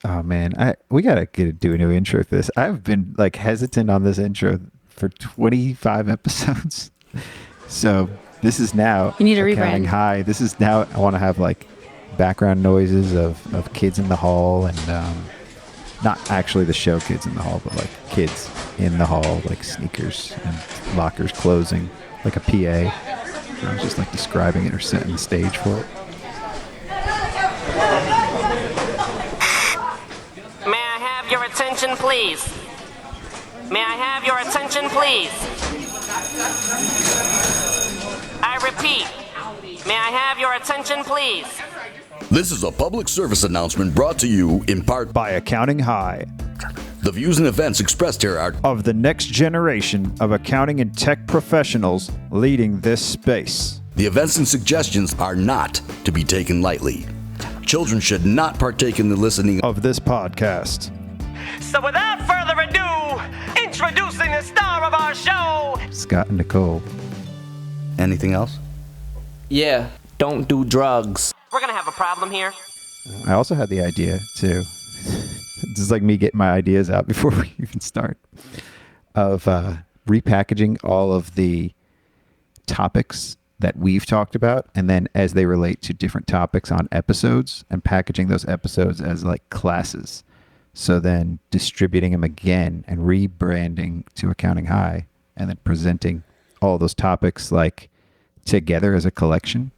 Oh man, we gotta do a new intro for this. I've been like hesitant on this intro for 25 episodes. So this is now You need a accounting rebrand. high. This is now I want to have like background noises of kids in the hall and not actually the show kids in the hall, but like kids in the hall, like sneakers and lockers closing, like a PA. I was just like describing it or setting the stage for it. May I have your attention, please? May I have your attention, please? I repeat, may I have your attention, please? This is a public service announcement brought to you in part By Accounting High, the views and events expressed here are of the next generation of accounting and tech professionals leading this space. the events and suggestions are not to be taken lightly. Children should not partake in the listening Of this podcast, So without further ado, introducing the star of our show, Scott and Nikole. Anything else? Yeah, don't do drugs. we're gonna have a problem here. I also had the idea too. This is like me getting my ideas out before we even start. Of repackaging all of the topics that we've talked about, and then as they relate to different topics on episodes, and packaging those episodes as like classes. So then distributing them again and rebranding to Accounting High, and then presenting all those topics like together as a collection.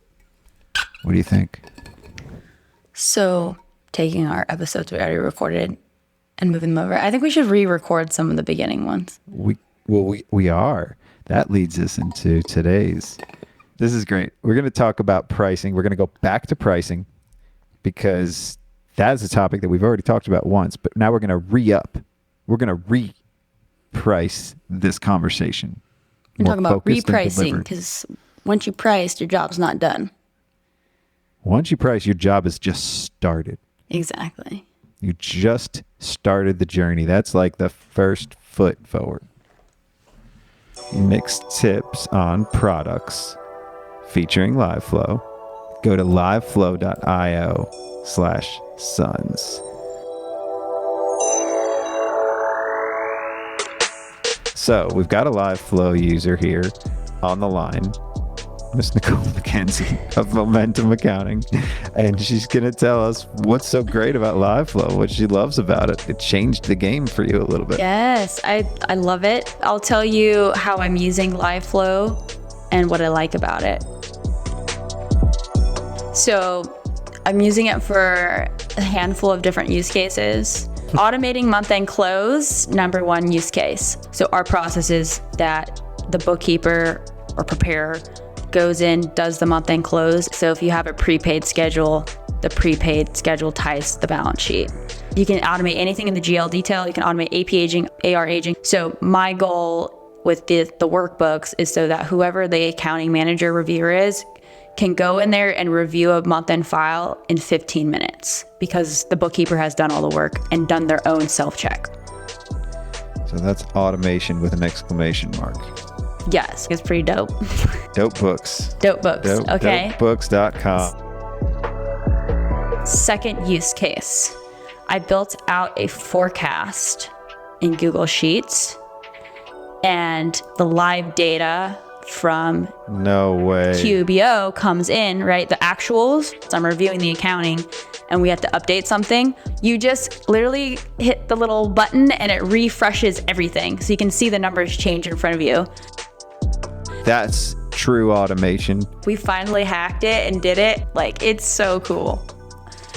What do you think? So, taking our episodes we already recorded and moving them over. I think we should re-record some of the beginning ones. We are. That leads us into today's. This is great. We're going to talk about pricing. We're going to go back to pricing because that is a topic that we've already talked about once, but now we're going to re-up. We're going to reprice this conversation. We're More talking about focused and repricing delivered. because once you priced, your job's not done. Once you price, your job has just started. Exactly. You just started the journey. That's like the first foot forward. Mixed tips on products featuring LiveFlow. Go to liveflow.io/sons. So we've got a LiveFlow user here on the line, Miss Nikole McKenzie of Momentum Accounting, and she's going to tell us what's so great about LiveFlow, what she loves about it. It changed the game for you a little bit. Yes, I love it. I'll tell you how I'm using LiveFlow and what I like about it. So I'm using it for a handful of different use cases. Automating month-end close, number one use case. So our process is that the bookkeeper or preparer goes in, does the month-end close. So if you have a prepaid schedule, the prepaid schedule ties the balance sheet. You can automate anything in the GL detail. You can automate AP aging, AR aging. So my goal with the workbooks is so that whoever the accounting manager reviewer is can go in there and review a month-end file in 15 minutes because the bookkeeper has done all the work and done their own self-check. So that's automation with an exclamation mark. Yes, it's pretty dope. Dope books. Dope books, okay. Dopebooks.com. Second use case. I built out a forecast in Google Sheets and the live data from No way. QBO comes in, right? The actuals. So I'm reviewing the accounting and we have to update something. You just literally hit the little button and it refreshes everything. So you can see the numbers change in front of you. That's true automation. We finally hacked it and did it. Like, it's so cool.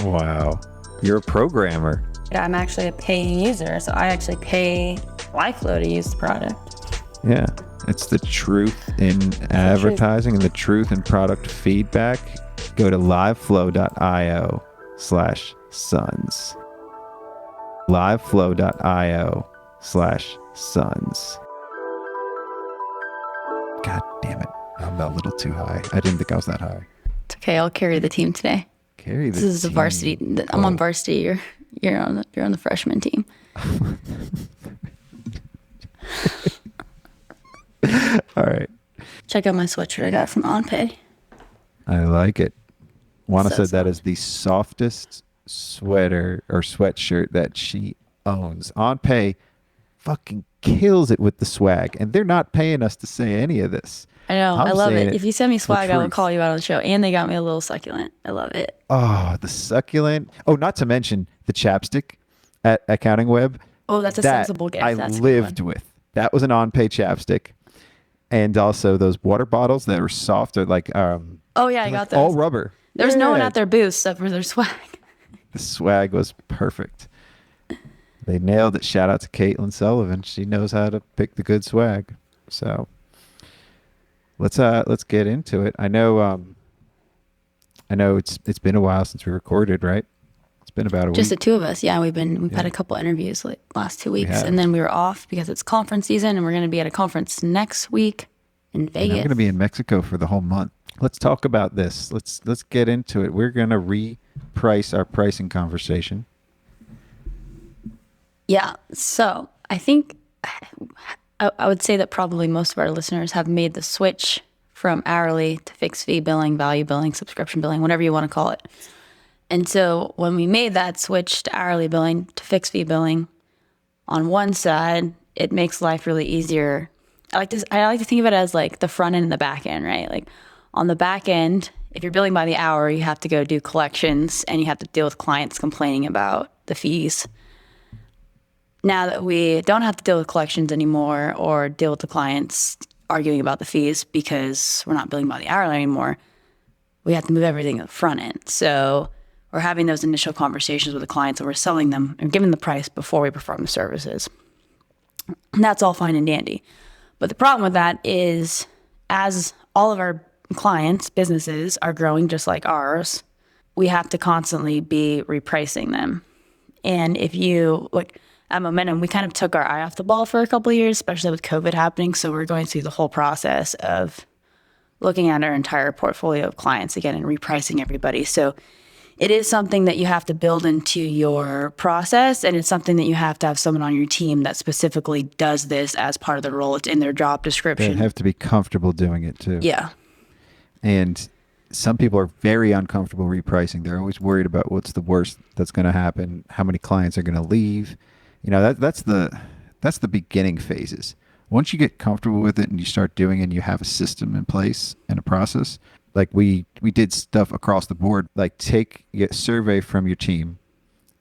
Wow. You're a programmer. I'm actually a paying user, so I actually pay LiveFlow to use the product. Yeah. It's the truth in advertising and the truth in product feedback. Go to liveflow.io/sons. liveflow.io/sons. God damn it. I'm a little too high. I didn't think I was that high. It's okay, I'll carry the team today. Carry the This is the team. varsity. I'm on varsity. You're on the freshman team. All right. Check out my sweatshirt I got from OnPay. I like it. Juana So said that is the softest sweater or sweatshirt that she owns. On Pay fucking kills it with the swag, and they're not paying us to say any of this. I know. I I'm love saying it. If you send me for swag, I will truth. call you out on the show. And they got me a little succulent. I love it. Oh, the succulent. Oh, not to mention the chapstick at Accounting Web. Oh, that's a That sensible gift. I That's a good lived one. with. That was an On-Pay chapstick. And also those water bottles that were soft or like Oh, yeah, I got those. all rubber. There was no one Yeah. at their booth except for their swag. The swag was perfect. They nailed it. Shout out to Caitlin Sullivan. She knows how to pick the good swag. So let's get into it. I know it's been a while since we recorded, right? It's been about a Just the week. two of us. Yeah, we've had a couple interviews like last 2 weeks, have. and then we were off because it's conference season, and we're going to be at a conference next week in And I'm Vegas. going to be in Mexico for the whole month. Let's talk about this. Let's get into it. We're going to reprice our pricing conversation. Yeah. So I think I would say that probably most of our listeners have made the switch from hourly to fixed fee billing, value billing, subscription billing, whatever you want to call it. And so when we made that switch to hourly billing to fixed fee billing, on one side, it makes life really easier. I like to think of it as like the front end and the back end, right? Like on the back end, if you're billing by the hour, you have to go do collections and you have to deal with clients complaining about the fees. Now that we don't have to deal with collections anymore or deal with the clients arguing about the fees because we're not billing by the hour anymore, we have to move everything to the front end. So we're having those initial conversations with the clients and we're selling them and giving the price before we perform the services. And that's all fine and dandy. But the problem with that is as all of our clients, businesses are growing just like ours, we have to constantly be repricing them. And if you look at Momentum, we kind of took our eye off the ball for a couple of years, especially with COVID happening. So we're going through the whole process of looking at our entire portfolio of clients again and repricing everybody. So it is something that you have to build into your process, and it's something that you have to have someone on your team that specifically does this as part of the role. It's in their job They description. have to be comfortable doing it too. Yeah. And some people are very uncomfortable repricing. They're always worried about what's the worst that's going to happen, how many clients are going to leave. You know, that's the beginning phases. Once you get comfortable with it and you start doing it and you have a system in place and a process, like we did stuff across the board, like take a survey from your team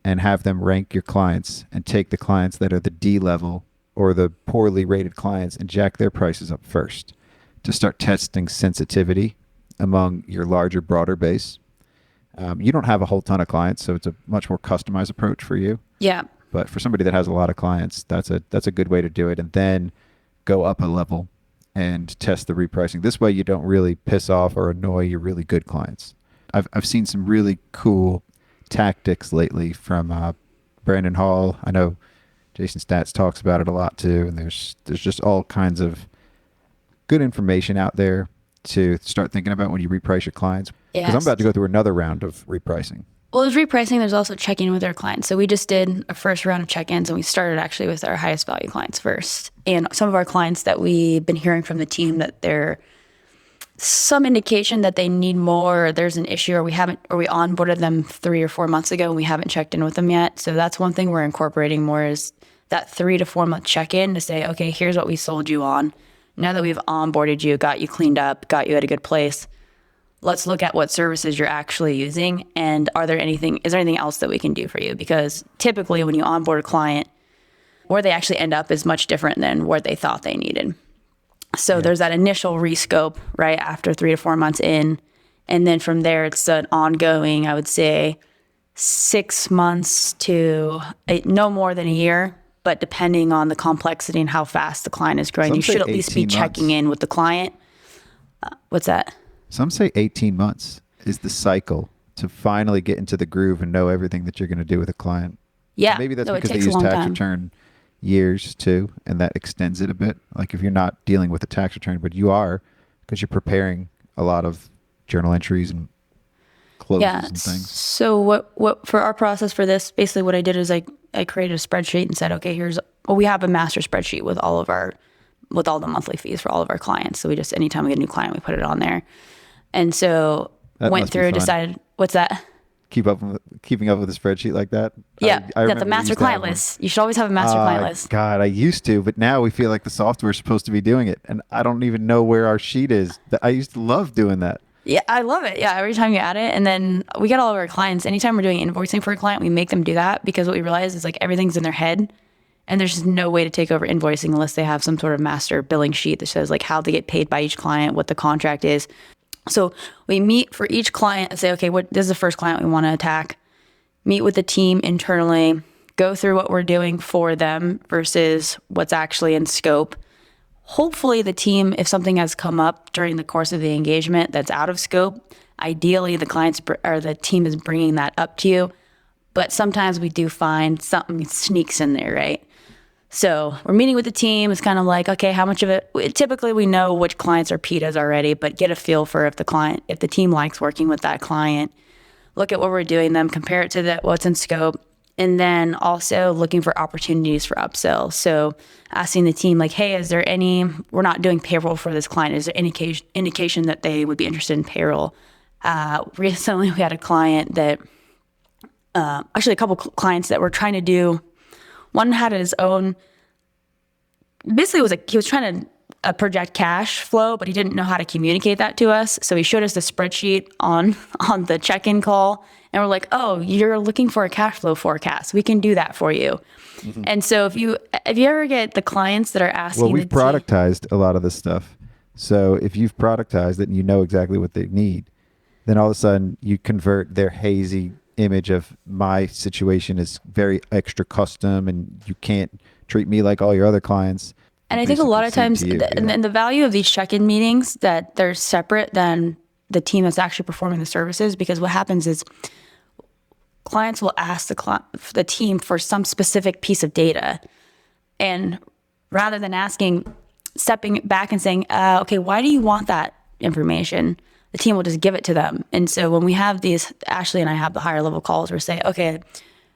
and have them rank your clients and take the clients that are the D level or the poorly rated clients and jack their prices up first to start testing sensitivity among your larger, broader base. You don't have a whole ton of clients, so it's a much more customized approach for you. Yeah. But for somebody that has a lot of clients, that's a good way to do it. And then go up a level and test the repricing. This way you don't really piss off or annoy your really good clients. I've seen some really cool tactics lately from Brandon Hall. I know Jason Stats talks about it a lot too. And there's just all kinds of good information out there to start thinking about when you reprice your clients. Because I'm Yes. about to go through another round of repricing. Well, there's repricing. There's also checking with our clients. So we just did a first round of check-ins, and we started actually with our highest value clients first. And some of our clients that we've been hearing from the team that they're some indication that they need more, or there's an issue, or we onboarded them 3 or 4 months ago and we haven't checked in with them yet. So that's one thing we're incorporating more is that 3 to 4 month check-in to say, okay, here's what we sold you on. Now that we've onboarded you, got you cleaned up, got you at a good place, let's look at what services you're actually using and is there anything else that we can do for you? Because typically when you onboard a client, where they actually end up is much different than what they thought they needed. So there's that initial rescope, right, after 3 to 4 months in. And then from there, it's an ongoing, I would say, 6 months to no more than a year. But depending on the complexity and how fast the client is growing, Some you say should at least be 18 checking months. in with the client. What's that? Some say 18 months is the cycle to finally get into the groove and know everything that you're going to do with a client. Yeah. Maybe that's no, it because they takes a use long tax time. return years too, and that extends it a bit. Like if you're not dealing with a tax return, but you are, because you're preparing a lot of journal entries and closes Yeah. and things. So what for our process for this, basically what I did is I created a spreadsheet and said, okay, we have a master spreadsheet with all the monthly fees for all of our clients. So we just, anytime we get a new client, we put it on there. And so That went must be through, fun. decided, what's that? keeping up with a spreadsheet like that? Yeah, I yeah, the remember we master used to have client one. list. You should always have a master client list. God, I used to, but now we feel like the software is supposed to be doing it, and I don't even know where our sheet is. I used to love doing that. Yeah, I love it. Yeah, every time you add it, and then we get all of our clients. Anytime we're doing invoicing for a client, we make them do that because what we realize is like everything's in their head, and there's just no way to take over invoicing unless they have some sort of master billing sheet that says like how they get paid by each client, what the contract is. So we meet for each client and say, okay, this is the first client we want to attack. Meet with the team internally, go through what we're doing for them versus what's actually in scope. Hopefully the team, if something has come up during the course of the engagement that's out of scope, ideally the clients or the team is bringing that up to you. But sometimes we do find something sneaks in there, right? So we're meeting with the team. It's kind of like, okay, how much of it? Typically we know which clients are PITAs already, but get a feel for if the team likes working with that client. Look at what we're doing them, compare it to what's in scope. And then also looking for opportunities for upsell. So asking the team like, hey, we're not doing payroll for this client. Is there any indication that they would be interested in payroll? Recently we had a client that, actually a couple clients that were trying to do, one had his own, basically he was trying to project cash flow, but he didn't know how to communicate that to us. So he showed us the spreadsheet on the check-in call, and we're like, "Oh, you're looking for a cash flow forecast. We can do that for you." Mm-hmm. And so if you ever get the clients that are asking, well, we've productized a lot of this stuff. So if you've productized it and you know exactly what they need, then all of a sudden you convert their hazy image of my situation is very extra custom, and you can't treat me like all your other clients. And I think a lot of times, and the value of these check-in meetings, that they're separate than the team that's actually performing the services, because what happens is clients will ask the team for some specific piece of data. And rather than stepping back and saying, okay, why do you want that information? The team will just give it to them. And so when we have these, Ashley and I have the higher level calls where we say, okay,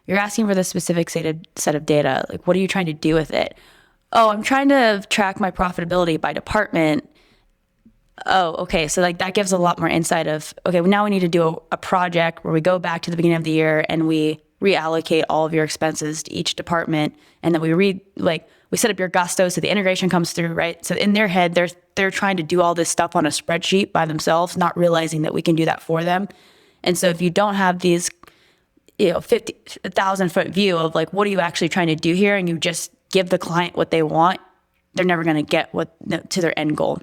you're asking for this specific set of data. Like, what are you trying to do with it? Oh, I'm trying to track my profitability by department. Oh, okay. So like that gives a lot more insight of, okay, well, now we need to do a project where we go back to the beginning of the year and we reallocate all of your expenses to each department. And then we set up your gusto so the integration comes through, right? So in their head, they're trying to do all this stuff on a spreadsheet by themselves, not realizing that we can do that for them. And so if you don't have these, 50,000-foot view of like, what are you actually trying to do here? And you just give the client what they want, they're never going to get to their end goal.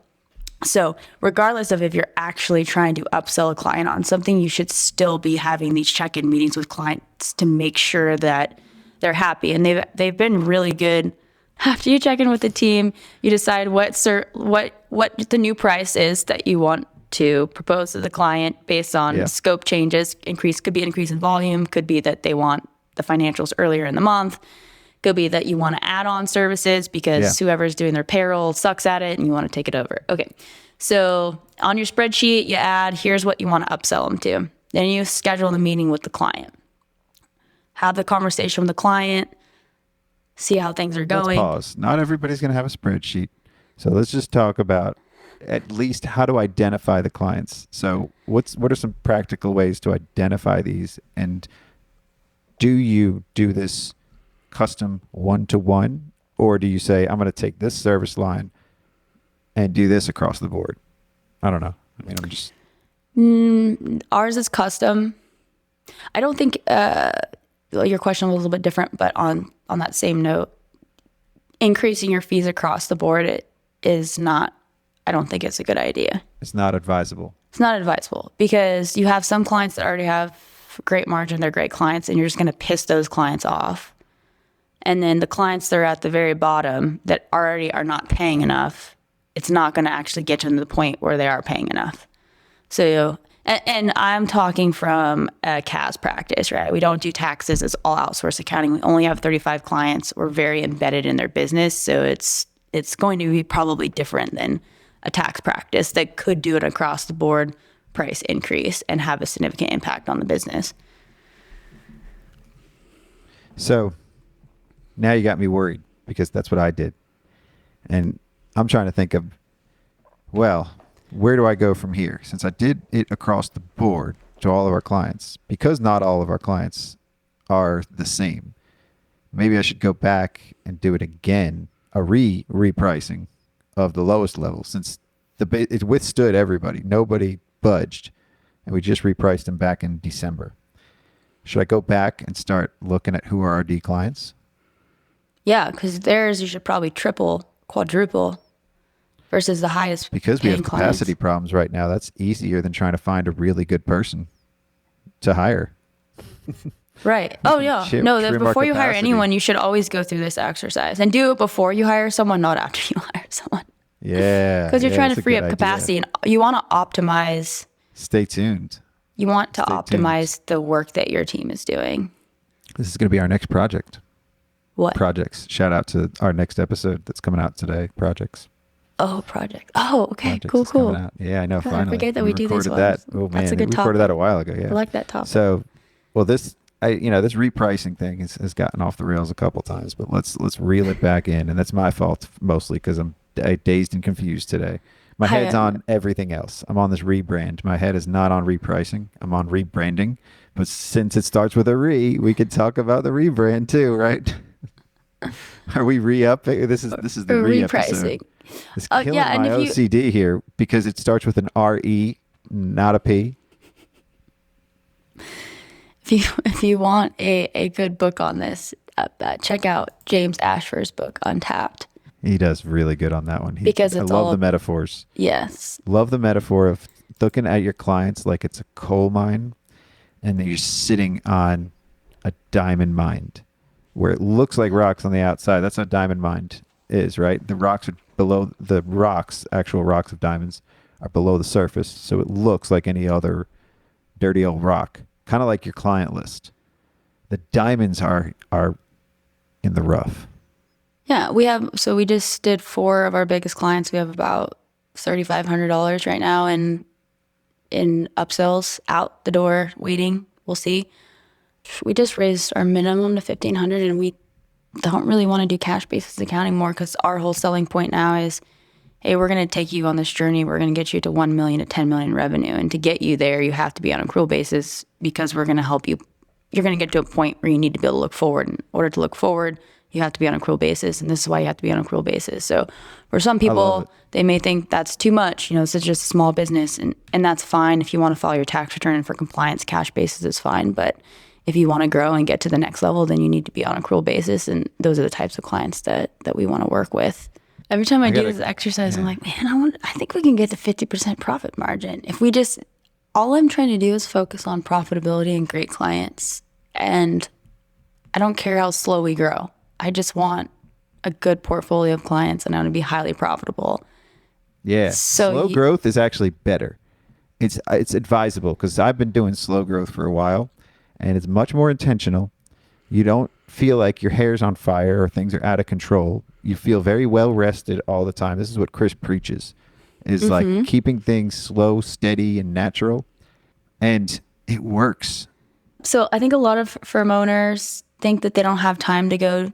So regardless of if you're actually trying to upsell a client on something, you should still be having these check-in meetings with clients to make sure that they're happy. And they've been really good. After you check in with the team, you decide what the new price is that you want to propose to the client based on scope changes. Could be an increase in volume, could be that they want the financials earlier in the month. Could be that you want to add on services because whoever's doing their payroll sucks at it and you want to take it over. Okay. So on your spreadsheet, you add, here's what you want to upsell them to. Then you schedule the meeting with the client. Have the conversation with the client. See how things are going. Let's pause. Not everybody's going to have a spreadsheet. So let's just talk about at least how to identify the clients. So what are some practical ways to identify these? And do you do this custom one-to-one, or do you say, I'm going to take this service line and do this across the board? I don't know. I mean, I'm just... Ours is custom. I don't think your question was a little bit different, but on that same note, increasing your fees across the board, it is not, I don't think it's a good idea. It's not advisable. It's not advisable because you have some clients that already have great margin, they're great clients, and you're just going to piss those clients off. And then the clients that are at the very bottom that already are not paying enough, it's not going to actually get them to the point where they are paying enough. So, and I'm talking from a CAS practice, right? We don't do taxes. It's all outsourced accounting. We only have 35 clients. We're very embedded in their business. So it's going to be probably different than a tax practice that could do it across the board price increase and have a significant impact on the business. So now you got me worried because that's what I did. And I'm trying to think of, well, where do I go from here? Since I did it across the board, to all of our clients, because not all of our clients are the same. Maybe I should go back and do it again, a repricing of the lowest level, since it withstood everybody. Nobody budged, and we just repriced them back in December. Should I go back and start looking at who are our D clients? Yeah, because theirs you should probably triple, quadruple versus the highest. Because we have paying capacity clients. problems right now, that's easier than trying to find a really good person to hire. Right. Oh, yeah. Trim No, our before you hire capacity. anyone, you should always go through this exercise and do it before you hire someone, not after you hire someone. Yeah. Because you're yeah, trying that's to a free good up idea. capacity and you want to optimize. Stay tuned. You want to Stay optimize the work that your team is doing. This is going to be our next project. What? Projects. Shout out to our next episode that's coming out today. Projects. Oh, project. Oh, okay. Projects Cool, is coming cool. out. Yeah, I know. God, I Finally, forget that we do these recorded that. ones. Oh man, That's a good we recorded topic. that a while ago. Yeah, I like that topic. So, well, this this repricing thing has gotten off the rails a couple times, but let's reel it back in, and that's my fault mostly because I'm dazed and confused today. My head's on everything else. I'm on this rebrand. My head is not on repricing. I'm on rebranding. But since it starts with a we could talk about the rebrand too, right? Are we re-upping? This is the re-episode. Repricing. It's killing yeah, and my if you- OCD here because it starts with an R-E, not a P. If you want a good book on this, check out James Ashford's book, Untapped. He does really good on that one. Because I it's love all- the metaphors. Yes. Love the metaphor of looking at your clients like it's a coal mine and then you're sitting on a diamond mine where it looks like rocks on the outside. That's what a diamond mine is, right? The rocks are below the rocks, actual rocks of diamonds are below the surface. So it looks like any other dirty old rock, kind of like your client list. The diamonds are in the rough. Yeah, we just did 4 of our biggest clients. We have about $3,500 right now in upsells out the door waiting. We'll see. We just raised our minimum to $1,500 and we don't really want to do cash basis accounting more because our whole selling point now is, hey, we're going to take you on this journey. We're going to get you to 1 million to 10 million revenue. And to get you there, you have to be on accrual basis because we're going to help you. You're going to get to a point where you need to be able to look forward. In order to look forward, you have to be on accrual basis. And this is why you have to be on accrual basis. So for some people, they may think that's too much. This is just a small business. And that's fine. If you want to file your tax return and for compliance, cash basis is fine. But if you want to grow and get to the next level, then you need to be on accrual basis. And those are the types of clients that we want to work with. Every time I do this exercise, I'm like, man, I think we can get to 50% profit margin. If we just, all I'm trying to do is focus on profitability and great clients. And I don't care how slow we grow. I just want a good portfolio of clients and I want to be highly profitable. Yeah. So slow growth is actually better. It's advisable because I've been doing slow growth for a while and it's much more intentional. You don't feel like your hair's on fire or things are out of control. You feel very well rested all the time. This is what Chris preaches, is like keeping things slow, steady, and natural. And it works. So I think a lot of firm owners think that they don't have time to go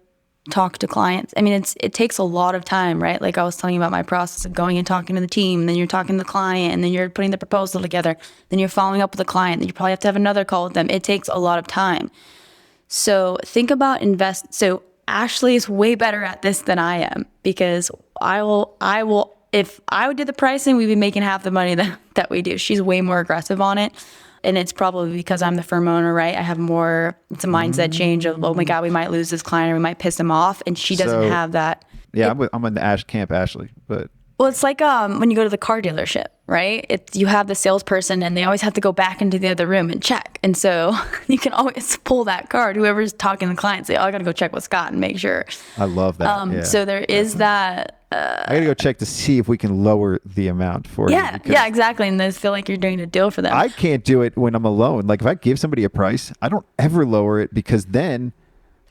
talk to clients. I mean, it takes a lot of time, right? Like I was telling you about my process of going and talking to the team, and then you're talking to the client, and then you're putting the proposal together, then you're following up with the client, then you probably have to have another call with them. It takes a lot of time. So think about So Ashley is way better at this than I am because I will, if I would do the pricing, we'd be making half the money that we do. She's way more aggressive on it. And it's probably because I'm the firm owner, right? I have more, it's a mindset change of, oh my God, we might lose this client or we might piss him off. And she doesn't have that. Yeah, I'm in the camp Ashley, but. Well, it's like when you go to the car dealership, right? You have the salesperson and they always have to go back into the other room and check. And so you can always pull that card. Whoever's talking to the client, say, oh, I got to go check with Scott and make sure. I love that. Yeah. So there is that. I got to go check to see if we can lower the amount for you. Yeah, exactly. And they feel like you're doing a deal for them. I can't do it when I'm alone. Like if I give somebody a price, I don't ever lower it because then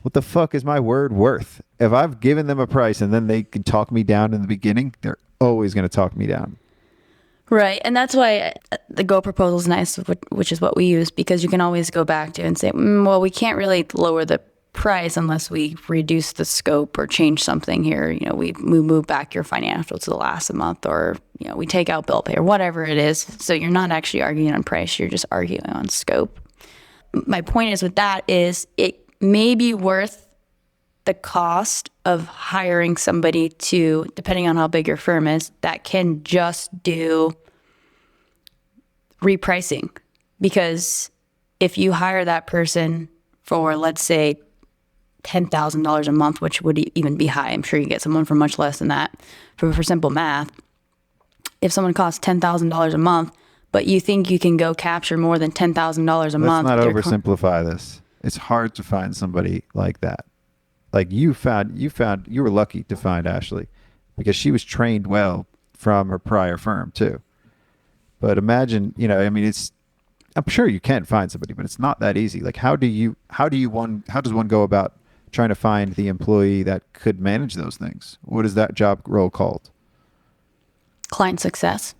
what the fuck is my word worth? If I've given them a price and then they can talk me down in the beginning, they're always going to talk me down. Right. And that's why the Go proposal is nice, which is what we use, because you can always go back to and say, well, we can't really lower the price unless we reduce the scope or change something here. You know, we move back your financial to the last of the month, or, you know, we take out bill pay or whatever it is. So you're not actually arguing on price, you're just arguing on scope. My point is with that is it may be worth the cost of hiring somebody to, depending on how big your firm is, that can just do repricing. Because if you hire that person for, let's say, $10,000 a month, which would even be high, I'm sure you get someone for much less than that. For simple math, if someone costs $10,000 a month, but you think you can go capture more than $10,000 a month. Let's not oversimplify this. It's hard to find somebody like that. Like you were lucky to find Ashley because she was trained well from her prior firm too. But imagine, you know, I mean, I'm sure you can find somebody, but it's not that easy. Like how does one go about trying to find the employee that could manage those things? What is that job role called? Client success.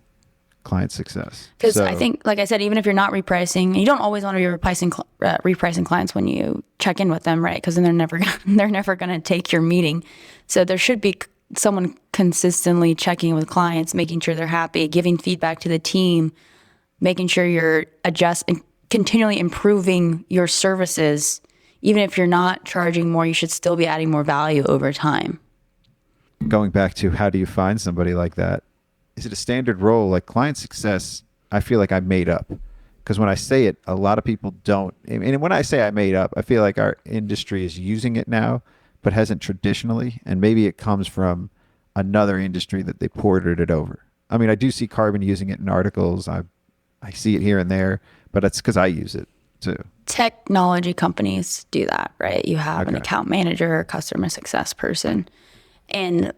Client success. Because I think, like I said, even if you're not repricing, you don't always want to be repricing clients when you check in with them, right? Because then they're never going to take your meeting. So there should be someone consistently checking with clients, making sure they're happy, giving feedback to the team, making sure you're adjusting, continually improving your services. Even if you're not charging more, you should still be adding more value over time. Going back to how do you find somebody like that? Is it a standard role? Like client success, I feel like I made up. Because when I say it, a lot of people don't. And when I say I made up, I feel like our industry is using it now, but hasn't traditionally. And maybe it comes from another industry that they ported it over. I mean, I do see Carbon using it in articles. I see it here and there, but that's because I use it too. Technology companies do that, right? You have an account manager or customer success person. And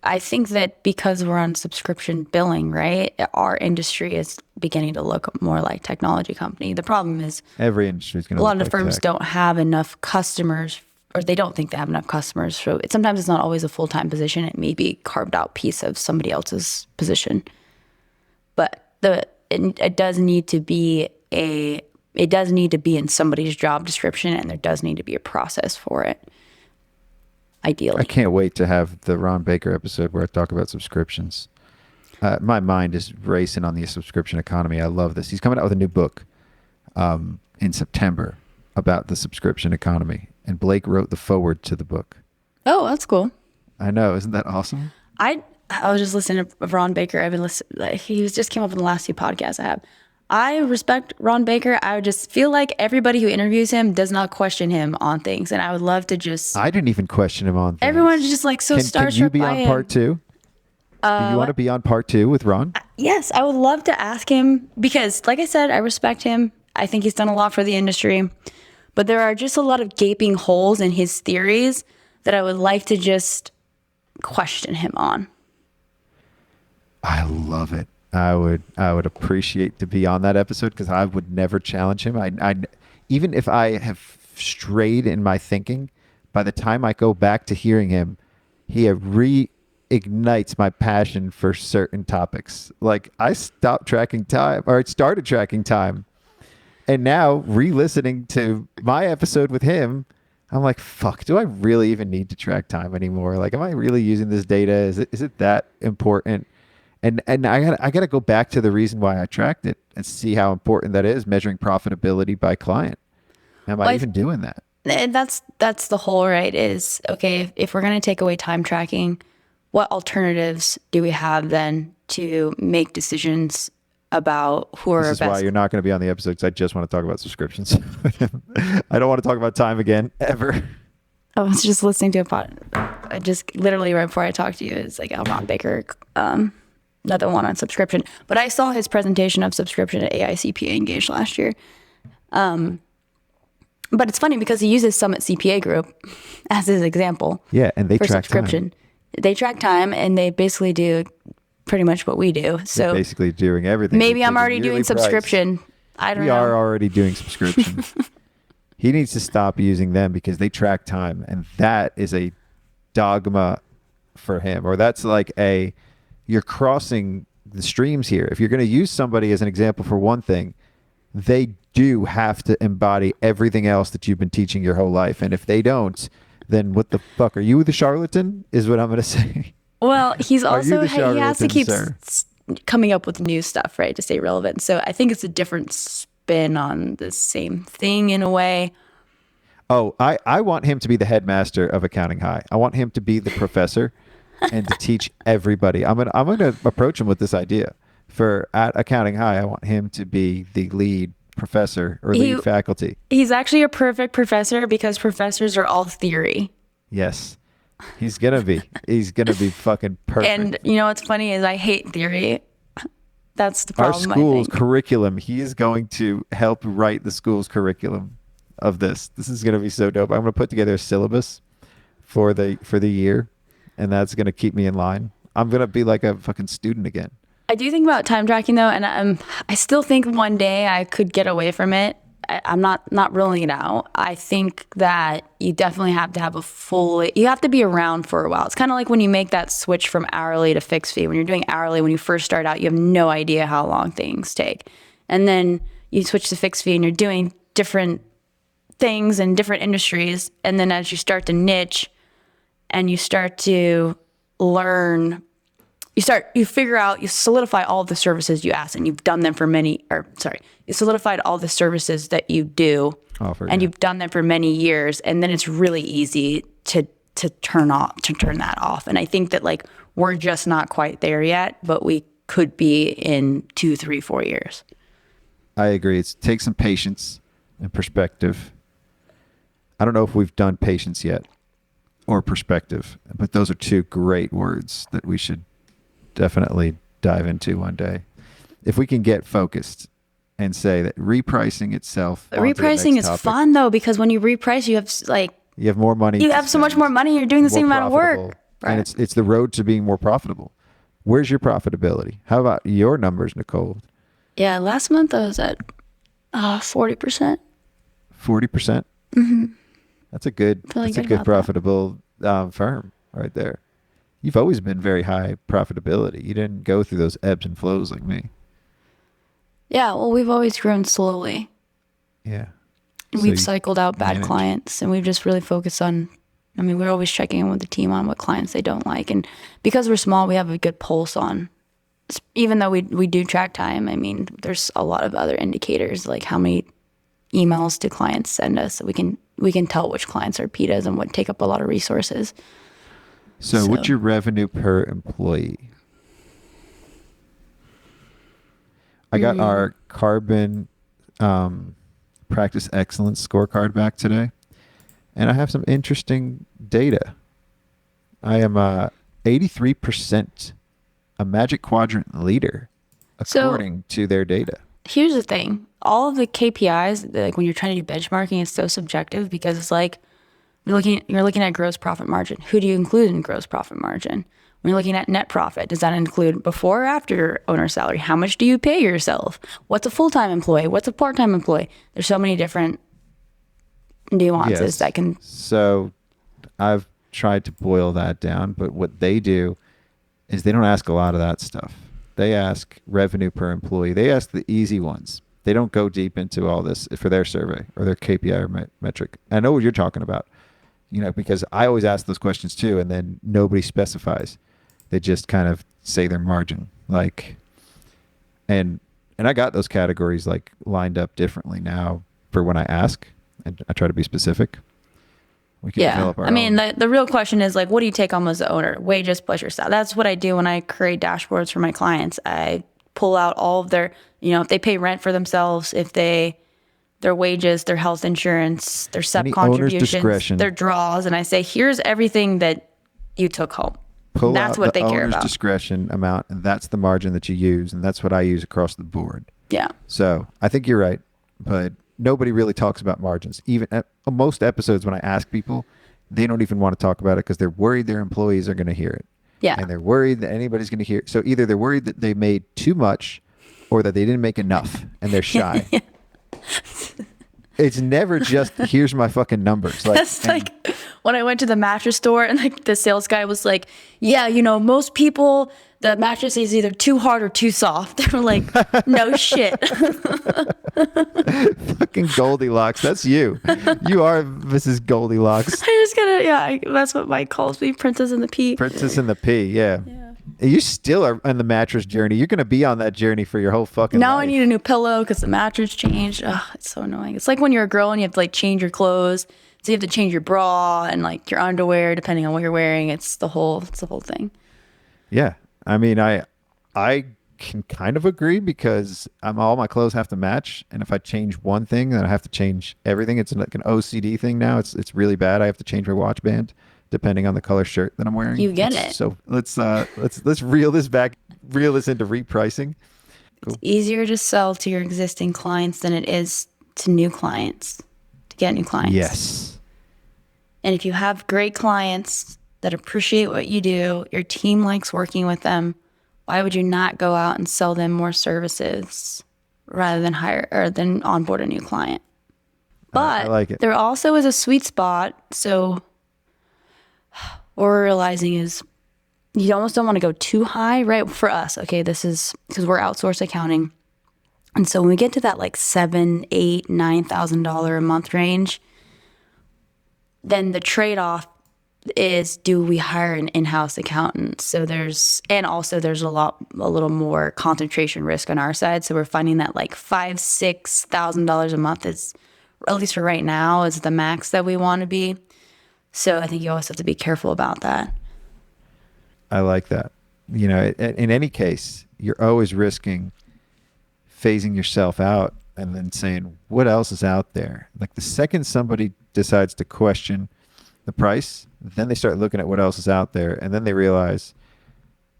I think that because we're on subscription billing, right, our industry is beginning to look more like technology company. The problem is every industry is going to. A lot of firms don't have enough customers, or they don't think they have enough customers. So sometimes it's not always a full-time position. It may be a carved out piece of somebody else's position. But it does need to be in somebody's job description, and there does need to be a process for it. Ideally. I can't wait to have the Ron Baker episode where I talk about subscriptions. My mind is racing on the subscription economy. I love this. He's coming out with a new book in September about the subscription economy. And Blake wrote the foreword to the book. Oh, that's cool. I know. Isn't that awesome? I was just listening to Ron Baker. I've been listening. He just came up in the last 2 podcasts I have. I respect Ron Baker. I would just feel like everybody who interviews him does not question him on things. And I would love to just... I didn't even question him on things. Everyone's just like so starstruck. Can you be on part 2? Do you want to be on part 2 with Ron? Yes, I would love to ask him because, like I said, I respect him. I think he's done a lot for the industry. But there are just a lot of gaping holes in his theories that I would like to just question him on. I love it. I would appreciate to be on that episode because I would never challenge him. I even if I have strayed in my thinking, by the time I go back to hearing him, he reignites my passion for certain topics. Like I stopped tracking time, or I started tracking time, and now re-listening to my episode with him, I'm like, fuck, do I really even need to track time anymore? Like, am I really using this data? Is it that important? And I gotta go back to the reason why I tracked it and see how important that is, measuring profitability by client. Am I even doing that? And that's the whole, right, is, okay, if we're going to take away time tracking, what alternatives do we have then to make decisions about who are This is best? why you're not going to be on the episode, because I just want to talk about subscriptions. I don't want to talk about time again, ever. I was just listening to a pod. I just literally right before I talked to you, it's like Ron Baker, another one on subscription. But I saw his presentation of subscription at AICPA Engage last year. But it's funny because he uses Summit CPA Group as his example. Yeah, and they for track subscription. time. They track time, and they basically do pretty much what we do. So They're basically doing everything. maybe I'm already doing subscription. I don't know. We are already doing subscription. He needs to stop using them because they track time, and that is a dogma for him. Or that's like you're crossing the streams here. If you're going to use somebody as an example for one thing, they do have to embody everything else that you've been teaching your whole life. And if they don't, then what the fuck? Are you the charlatan? Is what I'm going to say. Well, he's Are you also, the he has to charlatan, keep sir? coming up with new stuff, right, to stay relevant. So I think it's a different spin on the same thing in a way. Oh, I want him to be the headmaster of Accounting High. I want him to be the professor and to teach everybody. I'm gonna approach him with this idea. For at Accounting High, I want him to be the lead professor or lead faculty. He's actually a perfect professor because professors are all theory. Yes. He's gonna be fucking perfect. And you know what's funny is I hate theory. That's the Our problem. school's curriculum, he is going to help write the school's curriculum of this. This is gonna be so dope. I'm gonna put together a syllabus for the year, and that's gonna keep me in line. I'm gonna be like a fucking student again. I do think about time tracking though, and I still think one day I could get away from it. I'm not ruling it out. I think that you definitely have to have you have to be around for a while. It's kind of like when you make that switch from hourly to fixed fee. When you're doing hourly, when you first start out, you have no idea how long things take. And then you switch to fixed fee and you're doing different things in different industries. And then as you start to niche and you start to learn, you figure out, you solidify all the services you ask, and you've done them for you solidified all the services that you do, you've done them for many years, and then it's really easy to turn that off. And I think that like we're just not quite there yet, but we could be in 2, 3, 4 years. I agree. It takes some patience and perspective. I don't know if we've done patience yet or perspective, but those are two great words that we should definitely dive into one day. If we can get focused and say that repricing itself. Repricing is fun though, because when you reprice, you have more money. You have so much more money. You're doing the same amount of work. Right? And it's the road to being more profitable. Where's your profitability? How about your numbers, Nikole? Yeah, last month I was at 40%. 40%? Mm-hmm. That's a good profitable firm right there. You've always been very high profitability. You didn't go through those ebbs and flows like me. Yeah, well, we've always grown slowly. Yeah. We've cycled out bad clients, and we've just really focused on, we're always checking in with the team on what clients they don't like. And because we're small, we have a good pulse on, even though we do track time, there's a lot of other indicators, like how many emails do clients send us, so we can tell which clients are PITAs and what take up a lot of resources. So what's your revenue per employee? I got our carbon practice excellence scorecard back today, and I have some interesting data. I am 83% a Magic Quadrant leader according to their data. Here's the thing. All of the KPIs, like when you're trying to do benchmarking, it's so subjective because it's like you're looking at gross profit margin. Who do you include in gross profit margin? When you're looking at net profit, does that include before or after owner salary? How much do you pay yourself? What's a full-time employee? What's a part-time employee? There's so many different nuances that can... So I've tried to boil that down, but what they do is they don't ask a lot of that stuff. They ask revenue per employee. They ask the easy ones. They don't go deep into all this for their survey or their KPI or metric. I know what you're talking about, because I always ask those questions too, and then nobody specifies. They just kind of say their margin, and I got those categories lined up differently now for when I ask, and I try to be specific. We can develop our own. The real question is what do you take home as the owner? Wages plus your salary. That's what I do when I create dashboards for my clients. I pull out all of their, if they pay rent for themselves, if their wages, their health insurance, their SEP contributions, their draws, and I say, here's everything that you took home. That's what they care about. Owner's discretion amount, and that's the margin that you use, and that's what I use across the board. Yeah. So I think you're right, but nobody really talks about margins. Even at most episodes when I ask people, they don't even want to talk about it because they're worried their employees are going to hear it. Yeah. And they're worried that anybody's going to hear it. So either they're worried that they made too much or that they didn't make enough, and they're shy. It's never just here's my fucking numbers. Like, That's like when I went to the mattress store and like the sales guy was like, yeah, you know, most people, the mattress is either too hard or too soft. They were like, no shit. fucking Goldilocks. That's you. You are Mrs. Goldilocks. I just gotta, that's what Mike calls me, Princess in the Pea. Princess in the Pea, yeah. You still are on the mattress journey. You're going to be on that journey for your whole fucking Now life. I need a new pillow because the mattress changed. Ugh, it's so annoying. It's like when you're a girl and you have to like change your clothes. So you have to change your bra and like your underwear depending on what you're wearing. It's the whole thing. Yeah. I mean, I can kind of agree because all my clothes have to match. And if I change one thing, then I have to change everything. It's like an OCD thing now. It's really bad. I have to change my watch band depending on the color shirt that I'm wearing. You get it. So let's reel this into repricing. Cool. It's easier to sell to your existing clients than it is to new clients, to get new clients. Yes. And if you have great clients that appreciate what you do, your team likes working with them, why would you not go out and sell them more services rather than than onboard a new client? But I like it. There also is a sweet spot. So what we're realizing is you almost don't want to go too high, right? For us, okay, this is because we're outsourced accounting. And so when we get to that like $7,000, $8,000, $9,000 a month range, then the trade-off is, do we hire an in-house accountant? So there's a little more concentration risk on our side. So we're finding that like $5,000-$6,000 a month is, at least for right now, is the max that we want to be. So I think you always have to be careful about that. I like that. You know, in any case, you're always risking phasing yourself out and then saying, what else is out there? Like the second somebody decides to question the price, then they start looking at what else is out there. And then they realize,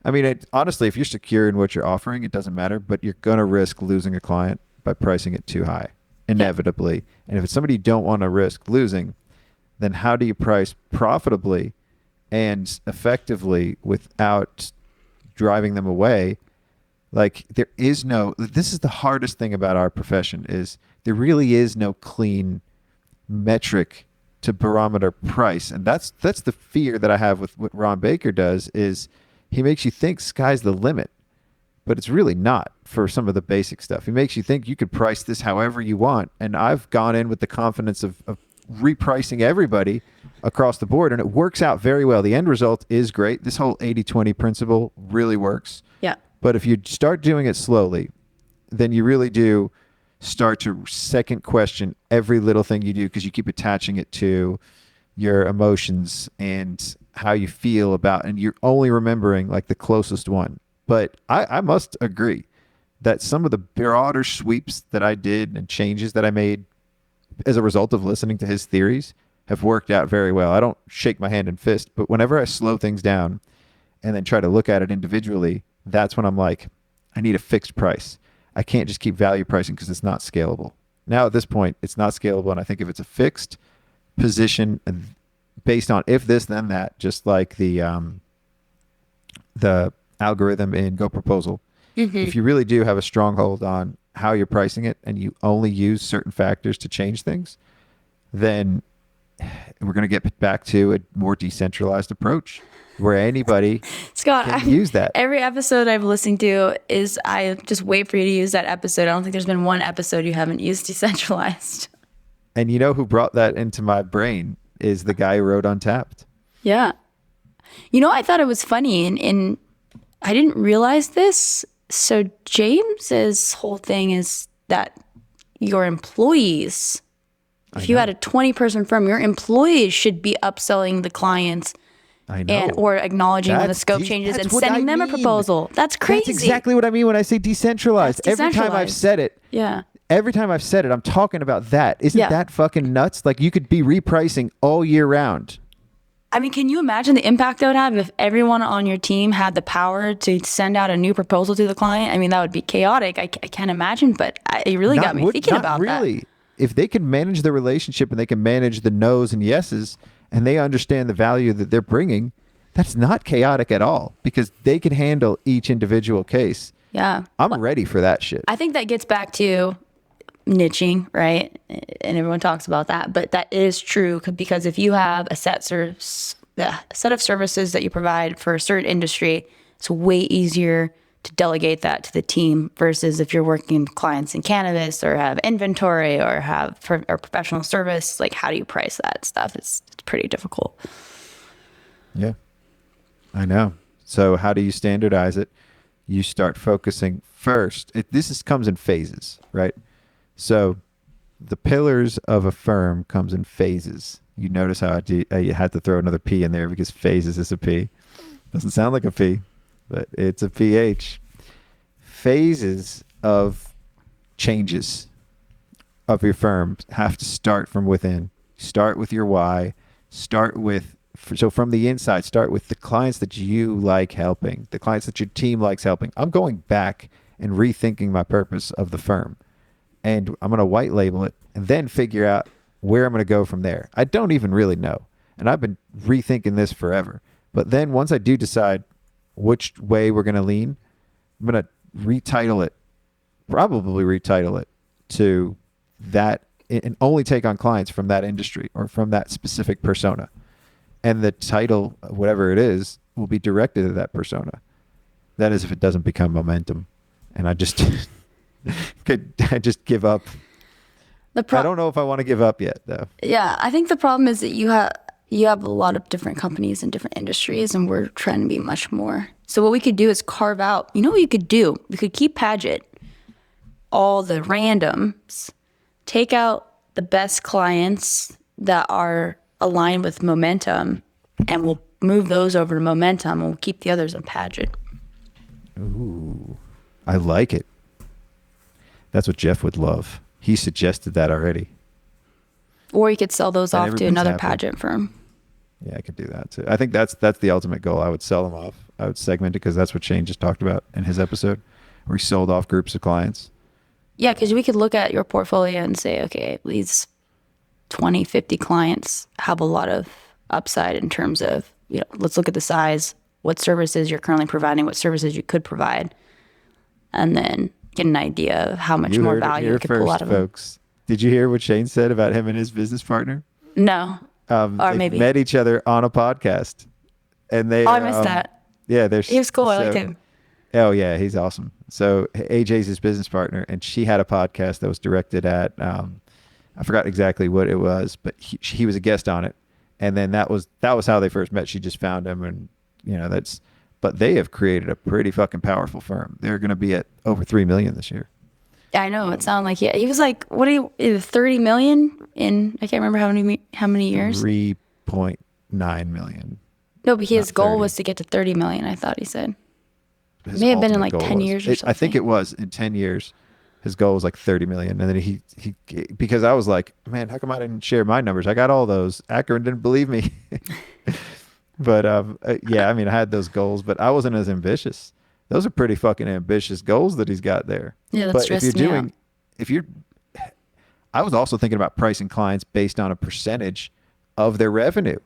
I mean, honestly, if you're secure in what you're offering, it doesn't matter, but you're going to risk losing a client by pricing it too high, inevitably. Yeah. And if it's somebody you don't want to risk losing, then how do you price profitably and effectively without driving them away? Like this is the hardest thing about our profession is there really is no clean metric to barometer price. And that's the fear that I have with what Ron Baker does is he makes you think sky's the limit, but it's really not for some of the basic stuff. He makes you think you could price this however you want. And I've gone in with the confidence of repricing everybody across the board, and it works out very well. The end result is great. This whole 80-20 principle really works. Yeah. But if you start doing it slowly, then you really do start to second question every little thing you do because you keep attaching it to your emotions and how you feel about, and you're only remembering like the closest one. But I must agree that some of the broader sweeps that I did and changes that I made as a result of listening to his theories have worked out very well. I don't shake my hand and fist, but whenever I slow things down and then try to look at it individually, that's when I'm like, I need a fixed price. I can't just keep value pricing because it's not scalable. Now at this point, it's not scalable. And I think if it's a fixed position based on if this, then that, just like the algorithm in Go Proposal, if you really do have a stronghold on how you're pricing it and you only use certain factors to change things, then we're going to get back to a more decentralized approach where anybody can use that. Every episode I've listened to is I just wait for you to use that episode. I don't think there's been one episode you haven't used decentralized. And you know who brought that into my brain is the guy who wrote Untapped. Yeah. You know, I thought it was funny and I didn't realize this. So James's whole thing is that your employees, if you had a 20-person firm, your employees should be upselling the clients or acknowledging when the scope changes and sending them a proposal. That's crazy. That's exactly what I mean when I say decentralized. Every time I've said it, I'm talking about that. Isn't that fucking nuts? Like you could be repricing all year round. I mean, can you imagine the impact that would have if everyone on your team had the power to send out a new proposal to the client? I mean, that would be chaotic. I can't imagine, but it really got me thinking about that. If they can manage the relationship and they can manage the no's and yeses and they understand the value that they're bringing, that's not chaotic at all because they can handle each individual case. Yeah. I'm ready for that shit. I think that gets back to niching, right? And everyone talks about that, but that is true because if you have a set of services that you provide for a certain industry, it's way easier to delegate that to the team versus if you're working with clients in cannabis or have inventory or have or professional service. Like, how do you price that stuff? It's pretty difficult. Yeah, I know. So how do you standardize it? You start focusing first. Comes in phases, right? So the pillars of a firm comes in phases. You notice how I had to throw another P in there because phases is a P. Doesn't sound like a P, but it's a PH. Phases of changes of your firm have to start from within. Start with your why. So from the inside, start with the clients that you like helping, the clients that your team likes helping. I'm going back and rethinking my purpose of the firm, and I'm going to white label it and then figure out where I'm going to go from there. I don't even really know. And I've been rethinking this forever. But then once I do decide which way we're going to lean, I'm going to probably retitle it to that, and only take on clients from that industry or from that specific persona. And the title, whatever it is, will be directed at that persona. That is if it doesn't become momentum. And I just give up. I don't know if I want to give up yet, though. Yeah, I think the problem is that you have a lot of different companies in different industries, and we're trying to be much more. So what we could do is carve out. You know what you could do? We could keep Paget, all the randoms, take out the best clients that are aligned with momentum, and we'll move those over to momentum, and we'll keep the others in Paget. Ooh, I like it. That's what Jeff would love. He suggested that already. Or you could sell those And off to everybody's another happy. Paget firm. Yeah, I could do that too. I think that's the ultimate goal. I would sell them off. I would segment it because that's what Shane just talked about in his episode, where he sold off groups of clients. Yeah, because we could look at your portfolio and say, okay, these 20, 50 clients have a lot of upside in terms of, let's look at the size, what services you're currently providing, what services you could provide, and then get an idea of how much more value you could pull out of them. Folks. Did you hear what Shane said about him and his business partner? No. Or they maybe. met each other on a podcast, and they. I missed that. Yeah, He was cool. I liked him. Oh yeah, he's awesome. So AJ's his business partner, and she had a podcast that was directed at. I forgot exactly what it was, but he was a guest on it, and then that was how they first met. She just found him, and that's. But they have created a pretty fucking powerful firm. They're going to be at over 3 million this year. I know. It sounded like he was like, what are you, 30 million in, I can't remember how many years. 3.9 million. No, but his goal 30. was to get to 30 million, I thought he said. His May have been in ultimate like goal 10 was- years or something. I think it was in 10 years. His goal was like 30 million. And then he because I was like, man, how come I didn't share my numbers? I got all those. Akron didn't believe me. But yeah, I mean, I had those goals, but I wasn't as ambitious. Those are pretty fucking ambitious goals that he's got there. Yeah, that but stressed me out. I was also thinking about pricing clients based on a percentage of their revenue.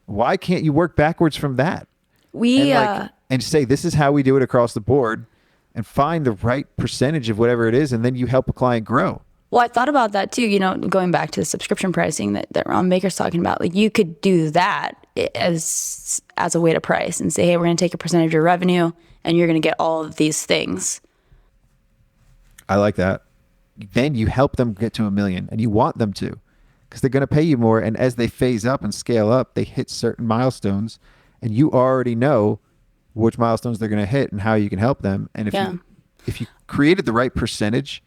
Why can't you work backwards from that? And say, this is how we do it across the board, and find the right percentage of whatever it is, and then you help a client grow. Well, I thought about that too, going back to the subscription pricing that Ron Baker's talking about. Like, you could do that as a way to price and say, hey, we're going to take a percentage of your revenue and you're going to get all of these things. I like that. Then you help them get to 1 million, and you want them to, because they're going to pay you more. And as they phase up and scale up, they hit certain milestones, and you already know which milestones they're going to hit and how you can help them. And if you created the right percentage,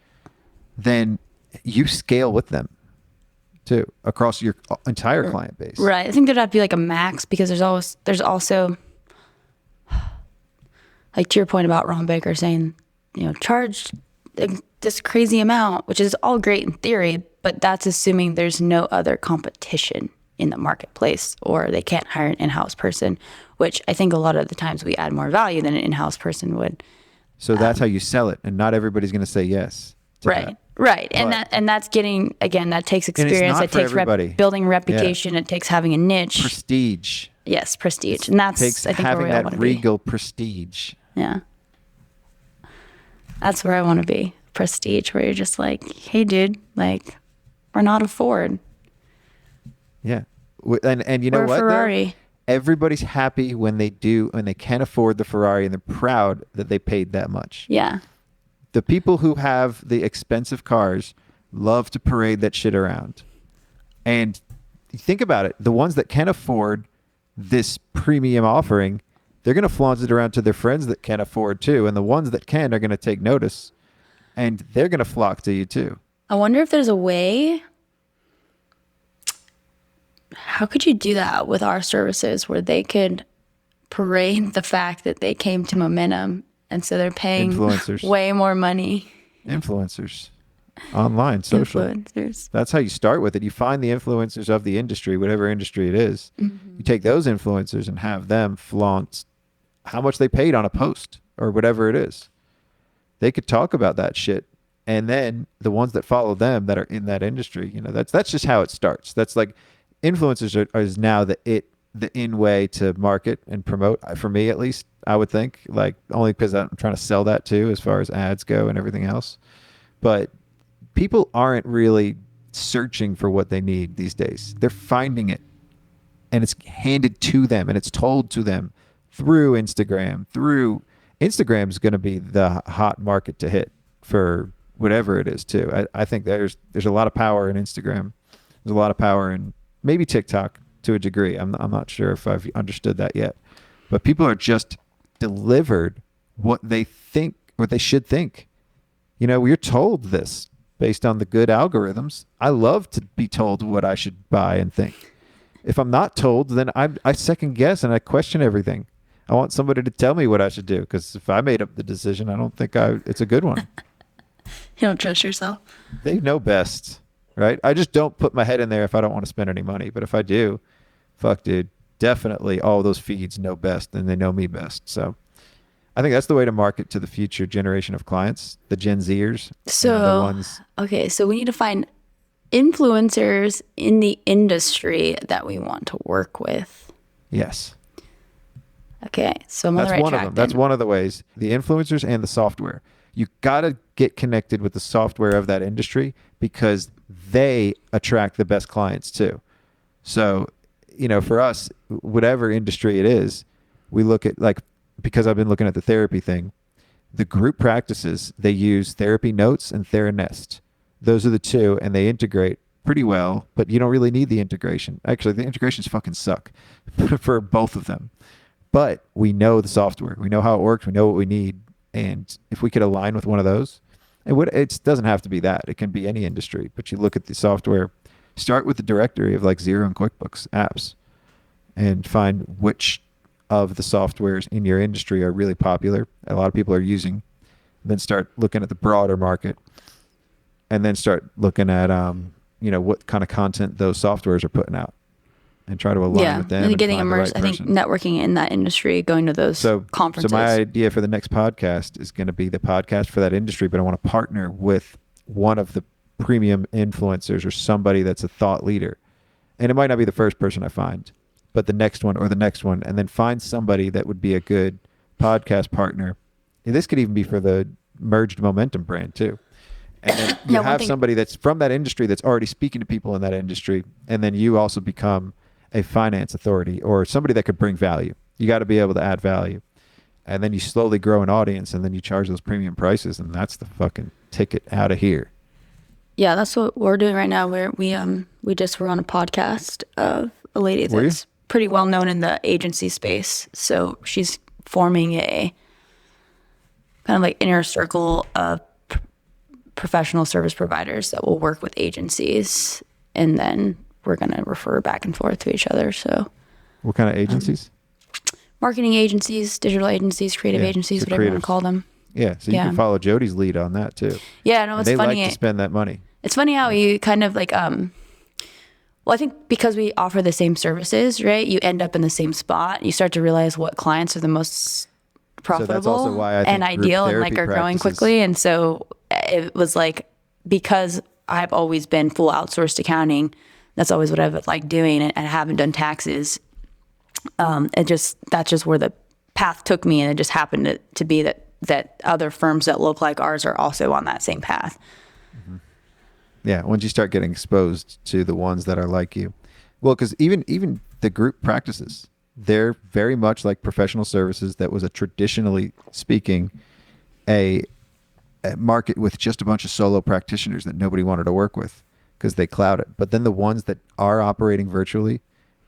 then you scale with them too across your entire client base. Right. I think there'd have to be like a max, because there's also like, to your point about Ron Baker saying, charge this crazy amount, which is all great in theory, but that's assuming there's no other competition in the marketplace, or they can't hire an in-house person, which I think a lot of the times we add more value than an in-house person would. So that's how you sell it, and not everybody's going to say yes to that. Right. And that's getting, again, that takes experience. not It for takes everybody. building reputation. It takes having a niche. Prestige. Yes, prestige. And that's, Takes I think, having where we all that want to be. regal prestige. Yeah. That's where I want to be. prestige where you're just like, hey, dude, like, we're not a Ford. Yeah. And you know Or a what? though? Ferrari. Everybody's happy when they can afford the Ferrari, and they're proud that they paid that much. Yeah. The people who have the expensive cars love to parade that shit around. And think about it. The ones that can afford this premium offering, they're going to flaunt it around to their friends that can afford too. And the ones that can are going to take notice, and they're going to flock to you too. I wonder if there's a way. How could you do that with our services where they could parade the fact that they came to Momentum, and so they're paying Influencers. way more money? Influencers. Online, social. Influencers. That's how you start with it. You find the influencers of the industry, whatever industry it is. You take those influencers and have them flaunt how much they paid on a post or whatever it is. They could talk about that shit. And then the ones that follow them that are in that industry, that's just how it starts. That's like influencers is now the in way to market and promote, for me at least, I would think, like, only because I'm trying to sell that too, as far as ads go and everything else. But people aren't really searching for what they need these days. They're finding it, and it's handed to them, and it's told to them through Instagram. Instagram's going to be the hot market to hit for whatever it is too. I think there's a lot of power in Instagram. There's a lot of power in maybe TikTok to a degree. I'm not sure if I've understood that yet, but people are just delivered what they think, what they should think. We're told this based on the good algorithms. I love to be told what I should buy and think. If I'm not told, then I second guess and I question everything. I want somebody to tell me what I should do, because if I made up the decision, I don't think it's a good one. You don't trust yourself. They know best, right? I just don't put my head in there if I don't want to spend any money. But if I do, fuck, dude, definitely all those feeds know best, and they know me best. So I think that's the way to market to the future generation of clients, the Gen Zers. So, the ones. Okay, so we need to find influencers in the industry that we want to work with. Yes. Okay, so I'm on That's the right one track. of them. That's one of the ways. The influencers and the software. You got to get connected with the software of that industry, because they attract the best clients too. So, for us, whatever industry it is, we look at, like, because I've been looking at the therapy thing, the group practices, they use Therapy Notes and Theranest. Those are the two, and they integrate pretty well, but you don't really need the integration. Actually, the integrations fucking suck for both of them. But we know the software. We know how it works. We know what we need. And if we could align with one of those, it doesn't have to be that. It can be any industry. But you look at the software, start with the directory of like Xero and QuickBooks apps, and find which of the softwares in your industry are really popular, a lot of people are using. Then start looking at the broader market, and then start looking at what kind of content those softwares are putting out, and try to align with them. And and getting find the immersed. right I think person. networking in that industry, going to those conferences. So my idea for the next podcast is going to be the podcast for that industry, but I want to partner with one of the premium influencers or somebody that's a thought leader. And it might not be the first person I find, but the next one or the next one, and then find somebody that would be a good podcast partner. And this could even be for the merged Momentum brand too. And then you have somebody that's from that industry that's already speaking to people in that industry, and then you also become a finance authority or somebody that could bring value. You got to be able to add value. And then you slowly grow an audience, and then you charge those premium prices, and that's the fucking ticket out of here. Yeah, that's what we're doing right now. We just were on a podcast of a lady that's pretty well known in the agency space. So she's forming a kind of like inner circle of professional service providers that will work with agencies, and then we're going to refer back and forth to each other. So what kind of agencies? Marketing agencies, digital agencies, creative agencies, whatever you want to call them. Yeah, so you can follow Jody's lead on that too. Yeah, no, it's they funny. Like to spend that money. It's funny how you kind of like, well, I think because we offer the same services, right? You end up in the same spot. You start to realize what clients are the most profitable also why I think and ideal and like are growing quickly. And so it was like, because I've always been full outsourced accounting, that's always what I've liked doing, and I haven't done taxes. That's just where the path took me, and it just happened to be that that other firms that look like ours are also on that same path. Yeah, once you start getting exposed to the ones that are like you. Well, because even the group practices, they're very much like professional services that was a traditionally speaking a market with just a bunch of solo practitioners that nobody wanted to work with because they cloud it. But then the ones that are operating virtually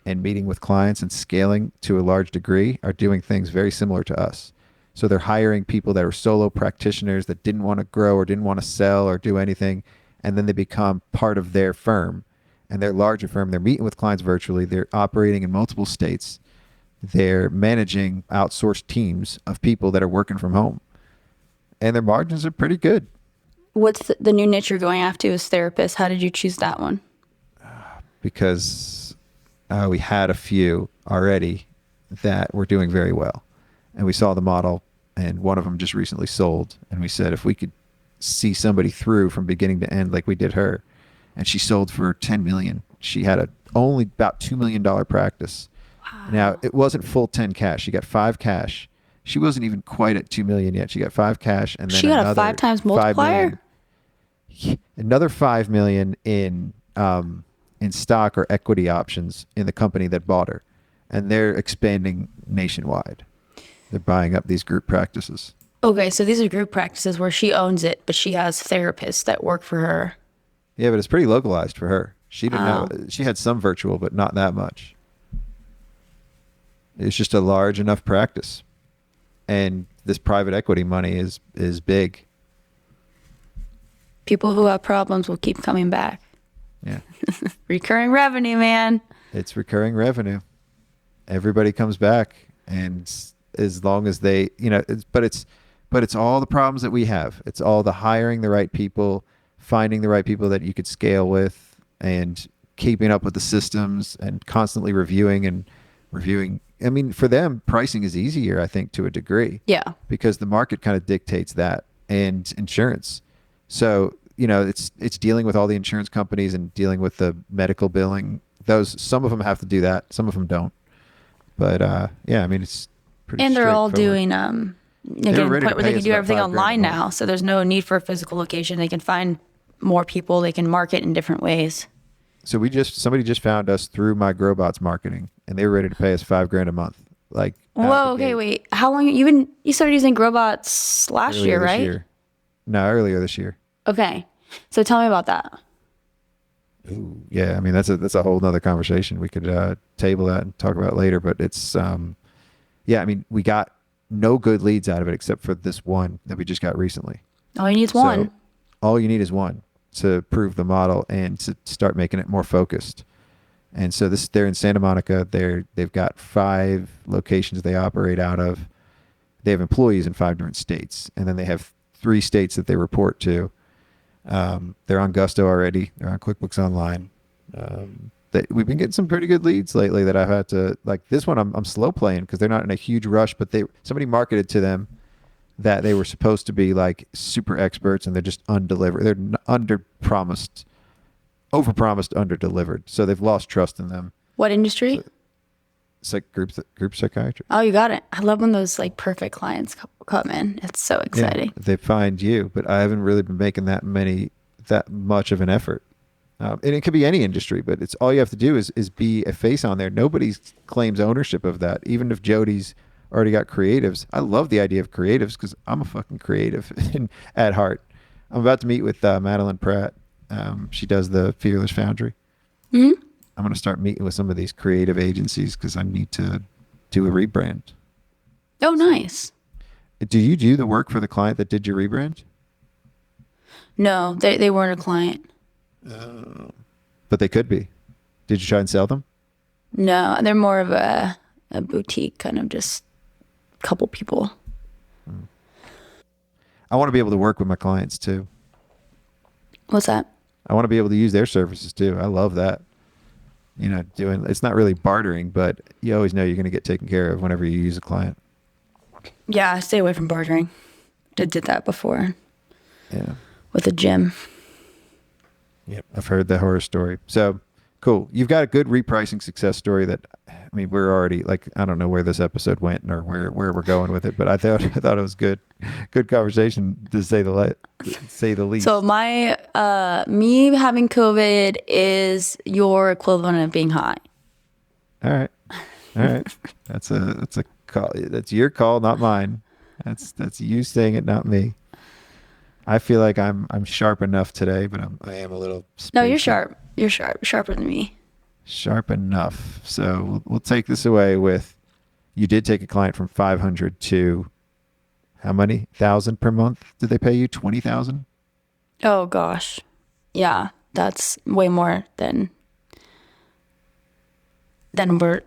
and meeting with clients and scaling to a large degree are doing things very similar to us. So they're hiring people that are solo practitioners that didn't want to grow or didn't want to sell or do anything. And then they become part of their firm and their larger firm. They're meeting with clients virtually. They're operating in multiple states. They're managing outsourced teams of people that are working from home. And their margins are pretty good. What's the new niche you're going after as therapists? How did you choose that one? Because we had a few already that were doing very well. And we saw the model, and one of them just recently sold. And we said, if we could see somebody through from beginning to end like we did her, and she sold for $10 million. She had only about $2 million practice. Wow. Now, it wasn't full 10 cash. She got 5 cash. She wasn't even quite at 2 million yet. She got 5 cash, and then she got a 5 times multiplier. Another 5 million in stock or equity options in the company that bought her, and they're expanding nationwide. They're buying up these group practices. Okay, so these are group practices where she owns it, but she has therapists that work for her. Yeah, but it's pretty localized for her. She didn't know. She had some virtual, but not that much. It's just a large enough practice. And this private equity money is big. People who have problems will keep coming back. Yeah. Recurring revenue, man. It's recurring revenue. Everybody comes back, and as long as they, but it's all the problems that we have. It's all the hiring the right people, finding the right people that you could scale with, and keeping up with the systems and constantly reviewing. I mean, for them, pricing is easier, I think, to a degree. Yeah. Because the market kind of dictates that, and insurance. So, it's dealing with all the insurance companies and dealing with the medical billing. Some of them have to do that. Some of them don't. But yeah, I mean, it's pretty. And they're all doing getting to the point where they can do everything online now. So there's no need for a physical location. They can find more people. They can market in different ways. So somebody just found us through My Growbots marketing, and they were ready to pay us $5,000 a month. Like, whoa, okay, wait. How long you started using Growbots last year, right? No, earlier this year. Okay, so tell me about that. Ooh, yeah, I mean that's a whole nother conversation. We could table that and talk about later. But it's yeah, I mean we got no good leads out of it except for this one that we just got recently. All you need is one. All you need is one to prove the model and to start making it more focused. And so they're in Santa Monica. They've got 5 locations they operate out of. They have employees in 5 different states, and then they have 3 states that they report to. They're on Gusto already. They're on QuickBooks Online. We've been getting some pretty good leads lately that I've had to, like this one I'm slow playing because they're not in a huge rush, but somebody marketed to them that they were supposed to be like super experts and they're just undelivered. They're over-promised, under-delivered. So they've lost trust in them. What industry? It's like group psychiatry. Oh, you got it. I love when those like perfect clients come in. It's so exciting. Yeah, they find you, but I haven't really been making that much of an effort. And it could be any industry, but it's all you have to do is be a face on there. Nobody claims ownership of that. Even if Jody's already got creatives, I love the idea of creatives because I'm a fucking creative at heart. I'm about to meet with Madeline Pratt. She does the Fearless Foundry. Mm-hmm. I'm going to start meeting with some of these creative agencies because I need to do a rebrand. Oh, nice. Do you do the work for the client that did your rebrand? No, they weren't a client. But they could be. Did you try and sell them? No, they're more of a boutique, kind of just a couple people. I want to be able to work with my clients too. What's that? I want to be able to use their services too. I love that. It's not really bartering, but you always know you're going to get taken care of whenever you use a client. Yeah, I stay away from bartering. Did that before. Yeah. With a gym. Yep. I've heard the horror story. So cool. You've got a good repricing success story that I mean, we're already like, I don't know where this episode went or where we're going with it, but I thought it was good conversation to say the least. So my me having COVID is your equivalent of being high. All right. That's a call. That's your call, not mine. That's you saying it, not me. I feel like I'm sharp enough today, but I am a little. No, you're spacey. sharp. Sharper than me. Sharp enough. So we'll take this away with, you did take a client from 500 to how many 1,000 per month? Did they pay you 20,000? Oh gosh, yeah, that's way more than that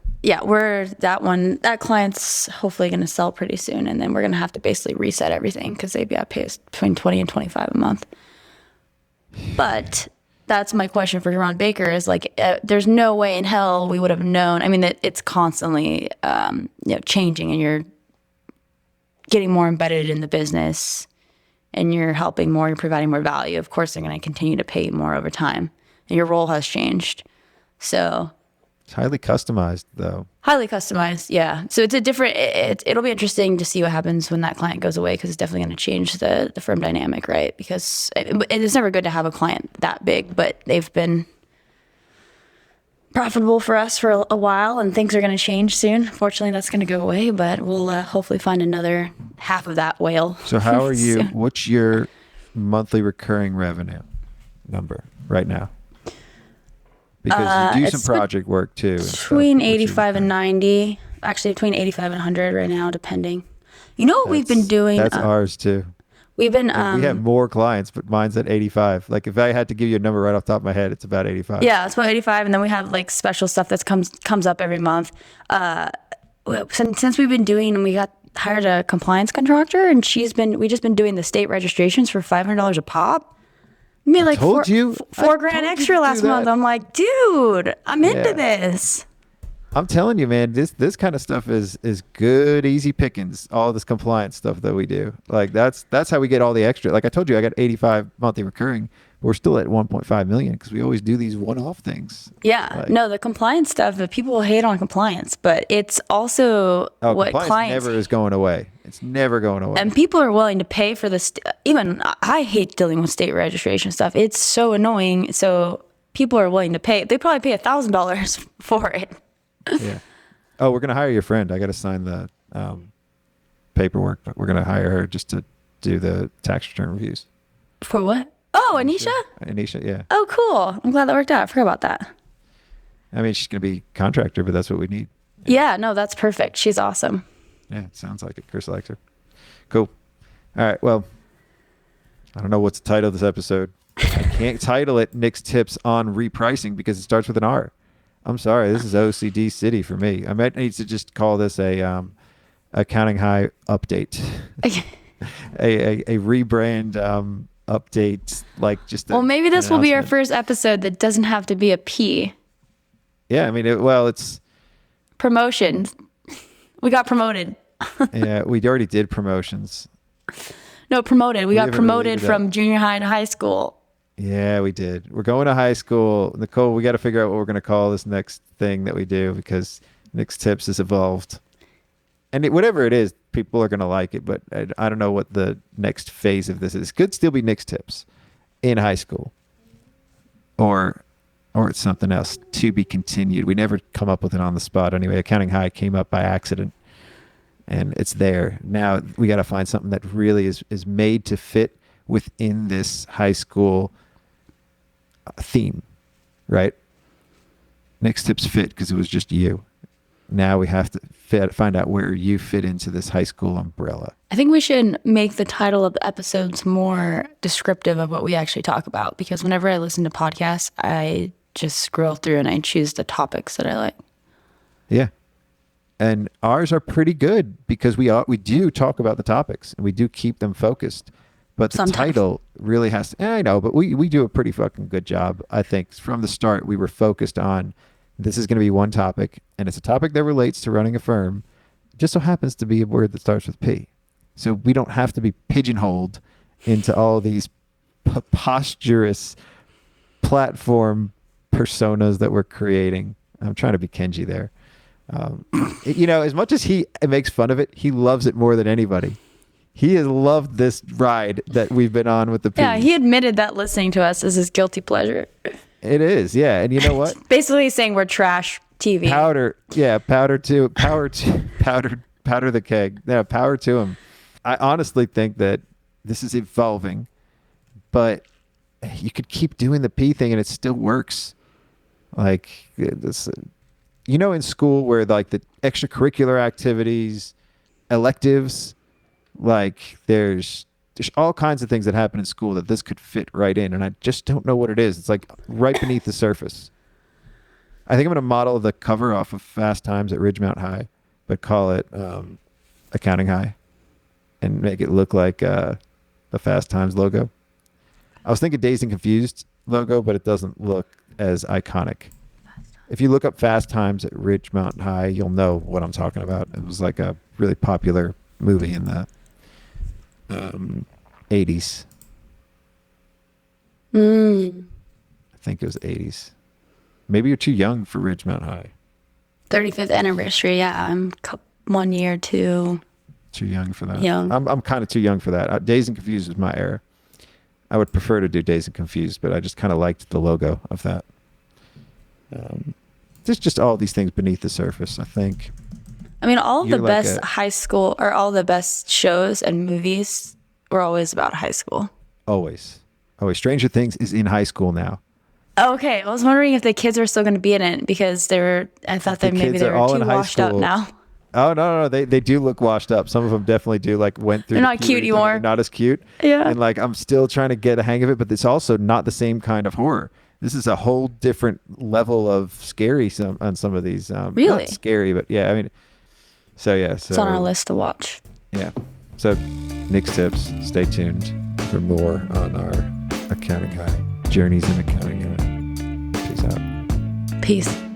client's hopefully going to sell pretty soon, and then we're going to have to basically reset everything because they've got to pay us between 20 and 25 a month. But that's my question for Ron Baker is like, there's no way in hell we would have known. I mean, it's constantly changing, and you're getting more embedded in the business, and you're helping more, you're providing more value. Of course, they're going to continue to pay you more over time, and your role has changed. So It's highly customized, though. highly customized, yeah. So it's a different. It'll be interesting to see what happens when that client goes away, because it's definitely going to change the firm dynamic, right? Because it's never good to have a client that big, but they've been profitable for us for a while, and things are going to change soon. Fortunately, that's going to go away, but we'll hopefully find another half of that whale. So how are you? soon. What's your monthly recurring revenue number right now? Because you do it's some project work too. and stuff. Between What's your 85 and recurring? 90, actually between 85 and 100 right now, depending. You know what we've been That's- doing? That's ours too. We've been, We have more clients, but mine's at 85. Like if I had to give you a number right off the top of my head, it's about 85. yeah, it's about 85. And then we have like special stuff that comes up every month. Since we've been doing, we got hired a compliance contractor, and we just been doing the state registrations for $500 a pop. We made like told you. four I grand told you extra to last do month. that. I'm like, dude, I'm into Yeah. this. I'm telling you, man, this kind of stuff is good, easy pickings. All this compliance stuff that we do, like that's how we get all the extra. Like I told you, I got 85 monthly recurring. We're still at 1.5 million because we always do these one-off things. Yeah, Like- no, the compliance stuff, the people hate on compliance, but it's also what Compliance clients never is going away. It's never going away. and people are willing to pay for this. Even I hate dealing with state registration stuff. It's so annoying. So people are willing to pay. They probably pay $1,000 for it. Yeah. Oh, we're gonna hire your friend. I got to sign the paperwork, but we're gonna hire her just to do the tax return reviews. For what? Oh, Anisha? Anisha, yeah. Oh, cool. I'm glad that worked out. I forgot about that. I mean, she's gonna be contractor, but that's what we need. Yeah, no, that's perfect. She's awesome. Yeah, it sounds like it. Chris likes her. Cool. All right. Well, I don't know what's the title of this episode. I can't title it Nick's Tips on Repricing because it starts with an R. I'm sorry. This is OCD City for me. I might need to just call this a accounting high update, a rebrand update, like just. Well, maybe this will be our announcement. first episode that doesn't have to be a P. Yeah, I mean, it's. Promotion. We got promoted. Yeah, we already did promotions. No, promoted. We got haven't really promoted did that. from junior high to high school. Yeah, we did. We're going to high school. Nicole, we got to figure out what we're going to call this next thing that we do because Nick's Tips has evolved. And whatever it is, people are going to like it, but I don't know what the next phase of this is. It could still be Nick's Tips in high school. Or it's something else to be continued. We never come up with it on the spot anyway. Accounting High came up by accident. And it's there. Now we got to find something that really is made to fit within this high school theme, right? Nick's Tips fit because it was just you. Now we have to find out where you fit into this high school umbrella. I think we should make the title of the episodes more descriptive of what we actually talk about, because whenever I listen to podcasts, I just scroll through and I choose the topics that I like. Yeah. And ours are pretty good because we do talk about the topics and we do keep them focused. But the Sometimes. title really has to, I know, but we do a pretty fucking good job. I think from the start, we were focused on this is going to be one topic, and it's a topic that relates to running a firm. It just so happens to be a word that starts with P. So we don't have to be pigeonholed into all these preposterous platform personas that we're creating. I'm trying to be Kenji there. As much as he makes fun of it, he loves it more than anybody. He has loved this ride that we've been on with the P's. Yeah, he admitted that listening to us is his guilty pleasure. It is, yeah. And you know what? Basically saying we're trash TV. Powder the keg. Yeah, power to him. I honestly think that this is evolving, but you could keep doing the P thing and it still works. Like this, in school where like the extracurricular activities, electives, like there's all kinds of things that happen in school that this could fit right in, and I just don't know what it is. It's like right beneath the surface. I think I'm going to model the cover off of Fast Times at Ridgemount High, but call it Accounting High, and make it look like the Fast Times logo. I was thinking Dazed and Confused logo, but it doesn't look as iconic. If you look up Fast Times at Ridgemount High, you'll know what I'm talking about. It was like a really popular movie in the 80s. I think it was 80s. Maybe you're too young for Ridgemount High. 35th anniversary. Yeah, I'm 1 year too. Too young for that. Young. I'm kind of too young for that. Dazed and Confused was my era. I would prefer to do Dazed and Confused, but I just kind of liked the logo of that. There's just all these things beneath the surface, I think. I mean, all of the You're like best high school or all the best shows and movies were always about high school. Always. Stranger Things is in high school now. Okay, I was wondering if the kids were still going to be in it because I thought that maybe they were too washed up now. Oh, no. They do look washed up. Some of them definitely do, like, went through. They're not cute anymore. They're not as cute. Yeah. And, like, I'm still trying to get a hang of it, but it's also not the same kind of horror. This is a whole different level of scary on some of these. Really? Not scary, but yeah, I mean, so yeah. So, it's on our list to watch. Yeah. So, Nick's Tips. Stay tuned for more on our Accounting High. Journeys in Accounting High. Peace out. Peace.